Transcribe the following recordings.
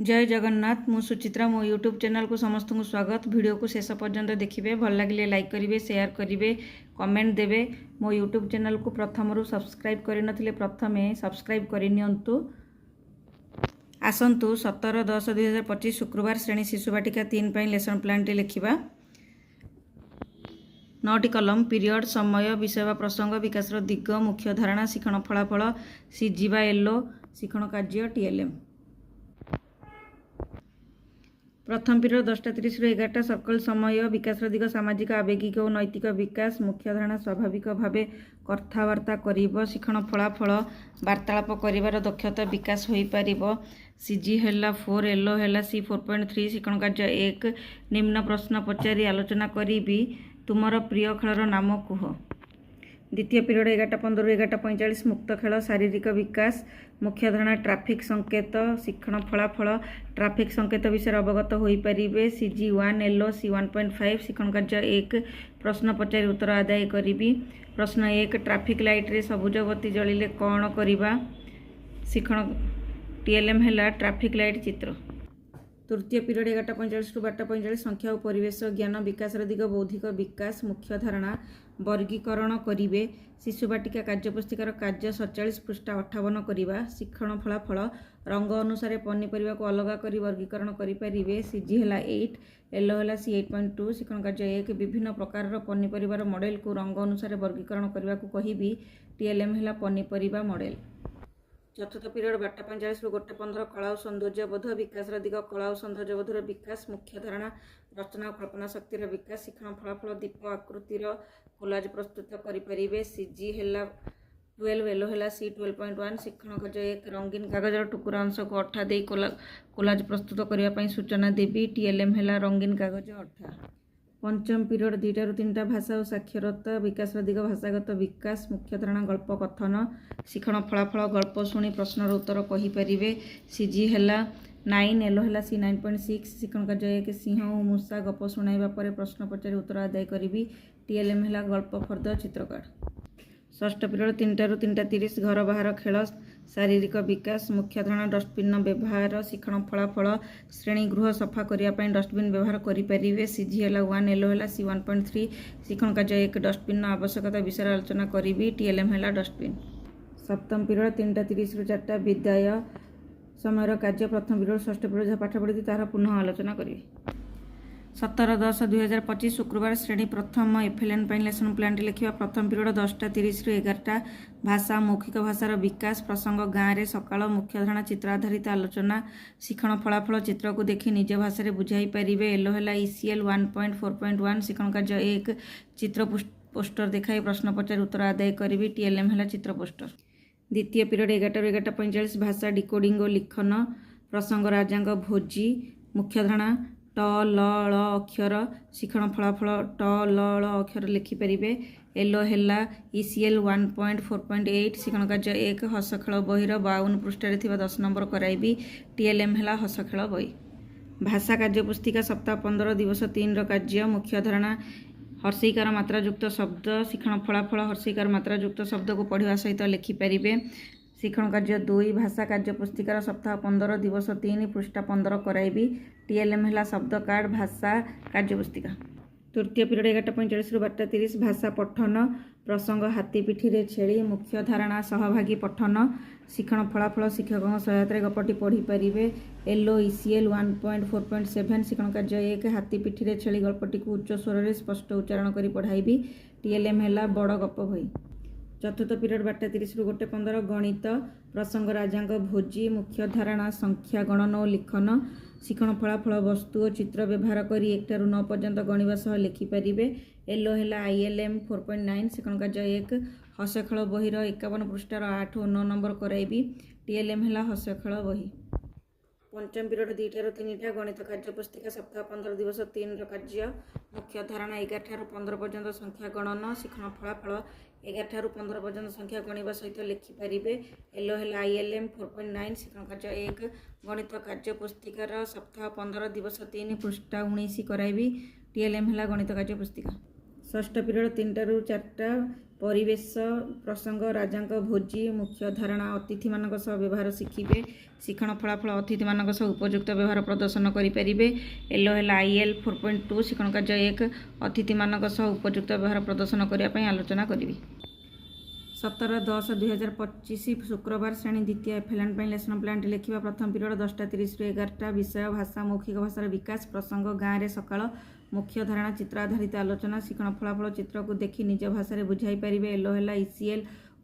जय जगन्नाथ मु सुचित्रा मो यूट्यूब चैनल को समस्त को स्वागत। वीडियो को शेष पर्यंत देखिए, भल लगे लाइक करेंगे, शेयर करेंगे, कमेंट देवे। मो यूट्यूब चैनल को प्रथम सब्सक्राइब करनथिले प्रथमे सब्सक्राइब करनियंतु। आसंतु 17-10-2025 शुक्रवार श्रेणी शिशु बाटिका 3 ପାଇଁ लेसन प्लान टे लिखिबा। 9टी कलम पीरियड समय विषय वा प्रसंग विकासर दिग मुख्य धारणा शिक्षण फलाफल सीजी बा एलो शिक्षण कार्य टीएलएम। प्रथम पीरियड 10:30 रु 11टा सर्कल समय विकासर दिग सामाजिक आवेगिक और नैतिक विकास मुख्य धारणा स्वाभाविक भाव कथबार्ता करिब शिक्षण फलाफल वार्तालाप करिवार दक्षता विकास होई परिबो। सीजी हैला 4 एलो हैला सी 4.3 शिक्षण कार्य 1 निम्न प्रश्न पचारि आलोचना करिबी तुमर प्रिय खेलर नाम कुह। द्वितीय पीरियड 11:15 रु 11:45 मुक्त खेल शारीरिक विकास मुख्य धारणा ट्राफिक संकेत शिक्षण फलाफल ट्राफिक संकेत विषय अवगत होई परिबे। सीजी 1 एलो सी 1.5 शिक्षण कार्य 1 प्रश्न पचारि उत्तर आदाय करिबी। प्रश्न 1 ट्राफिक लाइट रे सबुज बत्ती जलिले कौन करिबा। शिक्षण टीएलएम हैला ट्राफिक लाइट चित्र। तृतीय पीरियड 11:45 रु 12:45 संख्या और परिवेश ज्ञान विकास दिग बौद्धिक विकास मुख्य धारणा वर्गीकरण करिवे। शिशु बाटिका कार्यपुस्तिकार कार्य 47 पृष्ठा 58 करिबा। शिक्षण फलाफल रंग अनुसार पनीपरिया को अलग करी वर्गीकरण करि परिबे। सीजी हैला 8 एलो हैला सी 8.2 शिक्षण कार्य 1 विभिन्न प्रकार पनीपरियार मॉडल को रंग अनुसार वर्गीकरण करने को कहिबी। टीएलएम हैला पनीपरिया मॉडल। चतुर्थ पीरियड 12:45 रु 1:15 कला और सौंदर्यबोध विकास दिग कला और सौंदर्यबोधर विकास मुख्य धारणा रचना और कल्पना शक्तिर विकास शिक्षण फलाफल दीप आकृतिर कोलाज प्रस्तुत करें। सीजी हैला 12 एलो हैला सी 12.1 शिक्षण कार्य 1 रंगीन कागजर टुकुरा अंश को अठा दे कोलाज प्रस्तुत करने सूचना देवी। टीएलएम हैला रंगीन कागज अठा। पंचम पीरियड 2टा रु 3टा भाषा और साक्षरता विकास दिग भाषागत विकास मुख्य धारणा गल्प कथन शिक्षण फलाफल गल्प शुणी प्रश्नर उत्तर कहीपरिवे। सीजी हैला 9 एलो हैला सी 9.6 शिक्षण कार्य 1 सिंह और मूषा गप शुणाइबा परे प्रश्न पचारि उत्तर आदाय करिबी। टीएलएम हैला गल्प फर्द चित्रकार। षष्ठ पीरियड 3टा रु 3:30 घर बाहर खेल शारीरिक विकास मुख्य धारणा डस्टबिन व्यवहार शिक्षण फलाफल श्रेणी गृह सफा करने डस्टबिन व्यवहार करें। सीजी हैला 1 एलो हैला सी 1.3 शिक्षण कार्य 1 डस्टबिन आवश्यकता विषय आलोचना करी। टीएलएम हैला डस्टबिन। सप्तम पीरियड 3:30 रु 4टा विद्याय समय कार्य प्रथम पीरियड षष्ठ पीरियड जहाँ पाठ पढ़ी तार पुनः आलोचना करी। 17-10-2025 शुक्रवार श्रेणी प्रथम एफएलएन ପାଇଁ लेसन प्लान लिखा। प्रथम पीरियड 10:30 रु 11टा भाषा मौखिक भाषार विकास प्रसंग गाँव में सकाल मुख्य धारणा चित्र आधारित आलोचना शिक्षण फलाफल चित्र को देखि निज भाषा बुझाई पारे। एलो हैला ECL 1.4.1 शिक्षण कार्य 1 चित्र पोस्टर देखाई प्रश्न पचारि उत्तर आदाय करी। टीएलएम हैला चित्र पोस्टर। द्वितीय पीरियड 11 रु 11:45 भाषा डिकोडिंग और लिखन प्रसंग राजांग भोजी मुख्य धारणा ट ल ळ अक्षर शिक्षण फलाफल ट ल ळ अक्षर लिखिपारे। एलो हैला ECL 1.4.8 शिक्षण कार्य 1 हस खेल बहिर 52 पृष्ठ 10 नंबर कराइबी। टीएलएम हैला हस खेल बही। भाषा कार्य पुस्तिका सप्ताह 15 दिवस 3 कार्य मुख्य धारणा हर्षिकार मात्रायुक्त शब्द शिक्षण फलाफल हर्षिकार मात्रायुक्त शब्द को पढ़ा सहित लिखिपारे। शिक्षण कार्य 2 भाषा कार्य पुस्तिकार सप्ताह 15 दिवस 3 पृष्ठा 15 कराइबी। टीएलएम हैला शब्द कार्ड भाषा कार्य पुस्तिका। तृतीय पीरियड 11:45 रु 12:30 भाषा पठन प्रसंग हाथी पिठी रे छेली मुख्य धारणा सहभागी पठन शिक्षण फलाफल शिक्षकों सहायता गपटी पढ़ी पारे। एलो ECL 1.4.7 शिक्षण कार्य 1 हाथी पिठी रे छेली गल्पटी को उच्च स्वर से स्पष्ट उच्चारण करी पढ़ाइबी। टीएलएम हैला बड़ गप भई। चतुर्थ पीरियड 12:30 रु 1:15 गणित प्रसंग राजांग भोजी मुख्य धारणा संख्या गणन और लिखन शिक्षण फलाफल वस्तु और चित्र व्यवहार करी 1 टा रु 9 पर्यंत गणिबा सह लिखिपारे। एलो हैला ILM 4.9 शिक्षण कार्य 1 हस खेल बहिर 51 पृष्ठार 8 और 9 नंबर कराइबी। टीएलएम हैला हस खेल बही। पंचम पीरियड 2टा रु 3टा गणित कार्य पुस्तिका सप्ताह 15 दिवस 3 कार्य मुख्य धारणा 11 ठारू 15 पर्यंत संख्या गणन शिक्षण फलाफल 11 ठारू 15 पर्यंत संख्या गणिबा सहित लिखिपारे। एलो हैला ILM 4.9 शिक्षण कार्य 1 गणित कार्य पुस्तिकार सप्ताह 15 दिवस 3 पृष्ठा 19 कराइबी। टीएलएम हैला गणित कार्य पुस्तिका। ଷଷ୍ଠ ପିରିୟଡ଼ 3ଟାରୁ 4ଟା ପରିବେଶ ପ୍ରସଙ୍ଗ ରାଜାଙ୍କ ଭୋଜି ମୁଖ୍ୟ ଧାରଣା ଅତିଥିମାନଙ୍କ ସହ ବ୍ୟବହାର ଶିଖିବେ ଶିକ୍ଷଣ ଫଳାଫଳ ଅତିଥିମାନଙ୍କ ସହ ଉପଯୁକ୍ତ ବ୍ୟବହାର ପ୍ରଦର୍ଶନ କରିପାରିବେ LOL IL 4.2 ଶିକ୍ଷଣ କାର୍ଯ୍ୟ 1 ଅତିଥିମାନଙ୍କ ସହ ଉପଯୁକ୍ତ ବ୍ୟବହାର ପ୍ରଦର୍ଶନ କରିବା ପାଇଁ ଆଲୋଚନା କରିବି। 17/10/2025 ଶୁକ୍ରବାର ଶ୍ରେଣୀ ଦ୍ୱିତୀୟ FLN ପାଇଁ ଲେସନ୍ ପ୍ଲାନ୍ଟି ଲେଖିବା। ପ୍ରଥମ ପିରିୟଡ଼ 10:30ରୁ 11ଟା ବିଷୟ ଭାଷା ମୌଖିକ ଭାଷାର ବିକାଶ ପ୍ରସଙ୍ଗ ଗାଁରେ ସକାଳ ମୁଖ୍ୟ ଧାରଣା ଚିତ୍ର ଆଧାରିତ ଆଲୋଚନା ଶିକ୍ଷଣ ଫଳାଫଳ ଚିତ୍ରକୁ ଦେଖି ନିଜ ଭାଷାରେ ବୁଝାଇ ପାରିବେ LOL ECL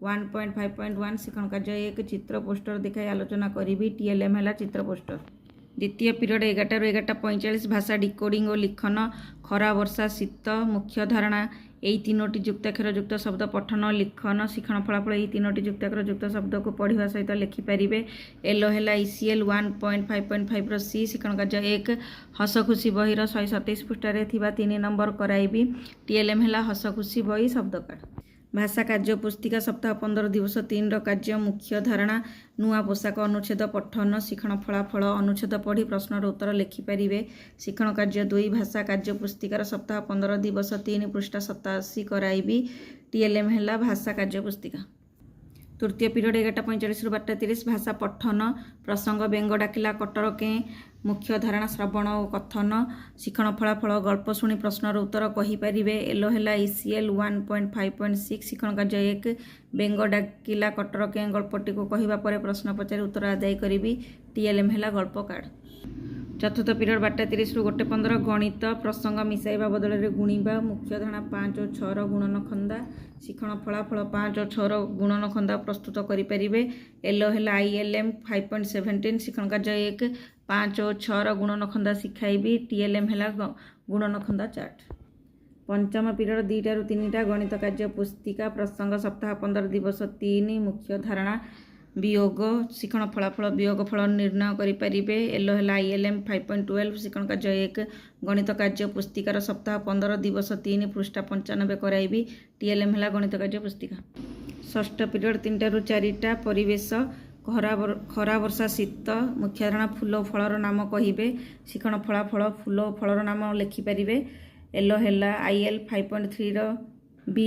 1.5.1 ଶିକ୍ଷଣ କାର୍ଯ୍ୟ 1 ଚିତ୍ର ପୋଷ୍ଟର ଦେଖାଇ ଆଲୋଚନା କରିବି TLM ହେଲା ଚିତ୍ର ପୋଷ୍ଟର। ଦ୍ୱିତୀୟ ପିରିୟଡ଼ 11ଟାରୁ 11:45 ଭାଷା ଡିକୋଡ଼ିଂ ଓ ଲିଖନ ଖରା ବର୍ଷା ଶୀତ ମୁଖ୍ୟ ଧାରଣା ଏହି 3ଟି ଯୁକ୍ତାକ୍ଷର ଯୁକ୍ତ ଶବ୍ଦ ପଠନ ଲିଖନ ଶିକ୍ଷଣ ଫଳାଫଳ ଏହି 3ଟି ଯୁକ୍ତାକ୍ଷର ଯୁକ୍ତ ଶବ୍ଦକୁ ପଢ଼ିବା ସହିତ ଲେଖିପାରିବେ LOL ECL 1.5.5ର C ଶିକ୍ଷଣ କାର୍ଯ୍ୟ 1 ହସ ଖୁସି ବହିର 127 ପୃଷ୍ଠାରେ ଥିବା 3 ନମ୍ବର କରାଇବି TLM ହେଲା ହସ ଖୁସି ବହି ଶବ୍ଦ କାର୍ଡ଼। ଭାଷା କାର୍ଯ୍ୟ ପୁସ୍ତିକା ସପ୍ତାହ 15 ଦିବସ 3ର କାର୍ଯ୍ୟ ମୁଖ୍ୟ ଧାରଣା ନୂଆ ପୋଷାକ ଅନୁଚ୍ଛେଦ ପଠନ ଶିକ୍ଷଣ ଫଳାଫଳ ଅନୁଚ୍ଛେଦ ପଢ଼ି ପ୍ରଶ୍ନର ଉତ୍ତର ଲେଖିପାରିବେ ଶିକ୍ଷଣ କାର୍ଯ୍ୟ 2 ଭାଷା କାର୍ଯ୍ୟ ପୁସ୍ତିକାର ସପ୍ତାହ 15 ଦିବସ 3 ପୃଷ୍ଠା 87 କରାଇବି TLM ହେଲା ଭାଷା କାର୍ଯ୍ୟ ପୁସ୍ତିକା। ତୃତୀୟ ପିରିୟଡ଼ 11:45ରୁ 12:30 ଭାଷା ପଠନ ପ୍ରସଙ୍ଗ ବେଙ୍ଗ ଡାକିଲା କଟର କେଁ ମୁଖ୍ୟ ଧାରଣା ଶ୍ରବଣ ଓ କଥନ ଶିକ୍ଷଣ ଫଳାଫଳ ଗଳ୍ପ ଶୁଣି ପ୍ରଶ୍ନର ଉତ୍ତର କହିପାରିବେ LOL ECL 1.5.6 ଶିକ୍ଷଣ କାର୍ଯ୍ୟ 1 ବେଙ୍ଗ ଡାକିଲା କଟର କେଁ ଗଳ୍ପଟିକୁ କହିବା ପରେ ପ୍ରଶ୍ନ ପଚାରି ଉତ୍ତର ଆଦାୟ କରିବି TLM ହେଲା ଗଳ୍ପ କାର୍ଡ଼। ଚତୁର୍ଥ ପିରିୟଡ଼ 12:30ରୁ 1:15 ଗଣିତ ପ୍ରସଙ୍ଗ ମିଶାଇବା ବଦଳରେ ଗୁଣିବା ମୁଖ୍ୟ ଧାରଣା 5 ଓ 6ର ଗୁଣନ ଖନ୍ଦା ଶିକ୍ଷଣ ଫଳାଫଳ 5 ଓ 6ର ଗୁଣନ ଖନ୍ଦା ପ୍ରସ୍ତୁତ କରିପାରିବେ LOL ILM 5.17 ଶିକ୍ଷଣ କାର୍ଯ୍ୟ 1 5 ଓ 6ର ଗୁଣନ ଖନ୍ଦା ଶିଖାଇବି TLM ହେଲା ଗୁଣନ ଖନ୍ଦା ଚାର୍ଟ। ପଞ୍ଚମ ପିରିୟଡ଼ 2ଟାରୁ 3ଟା ଗଣିତ କାର୍ଯ୍ୟ ପୁସ୍ତିକା ପ୍ରସଙ୍ଗ ସପ୍ତାହ 15 ଦିବସ 3 ମୁଖ୍ୟ ଧାରଣା ବିୟୋଗ ଶିକ୍ଷଣ ଫଳାଫଳ ବିୟୋଗ ଫଳ ନିର୍ଣ୍ଣୟ କରିପାରିବେ LOL ILM 5.12 ଶିକ୍ଷଣ କାର୍ଯ୍ୟ 1 ଗଣିତ କାର୍ଯ୍ୟ ପୁସ୍ତିକାର ସପ୍ତାହ 15 ଦିବସ 3 ପୃଷ୍ଠା 95 କରାଇବି TLM ହେଲା ଗଣିତ କାର୍ଯ୍ୟ ପୁସ୍ତିକା। ଷଷ୍ଠ ପିରିୟଡ଼ 3ଟାରୁ 4ଟା ପରିବେଶ ଖରା ବର୍ଷା ଶୀତ ମୁଖ୍ୟ ଧାରଣା ଫୁଲ ଓ ଫଳର ନାମ କହିବେ ଶିକ୍ଷଣ ଫଳାଫଳ ଫୁଲ ଓ ଫଳର ନାମ ଲେଖିପାରିବେ LOL IL 5.3ର B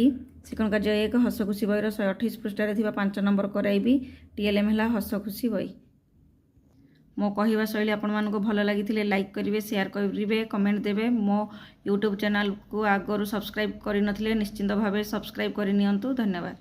ଶିକ୍ଷଣ କାର୍ଯ୍ୟ 1 ହସ ଖୁସି ବହିର 128 ପୃଷ୍ଠାରେ ଥିବା 5 ନମ୍ବର କରାଇବି TLM ହେଲା ହସ ଖୁସି ବହି। ମୋ କହିବା ଶୈଳୀ ଆପଣମାନଙ୍କୁ ଭଲ ଲାଗିଥିଲେ ଲାଇକ୍ କରିବେ ସେୟାର କରିବେ କମେଣ୍ଟ ଦେବେ ମୋ ୟୁଟ୍ୟୁବ୍ ଚ୍ୟାନେଲକୁ ଆଗରୁ ସବସ୍କ୍ରାଇବ୍ କରିନଥିଲେ ନିଶ୍ଚିନ୍ତ ଭାବେ ସବସ୍କ୍ରାଇବ୍ କରିନିଅନ୍ତୁ ଧନ୍ୟବାଦ।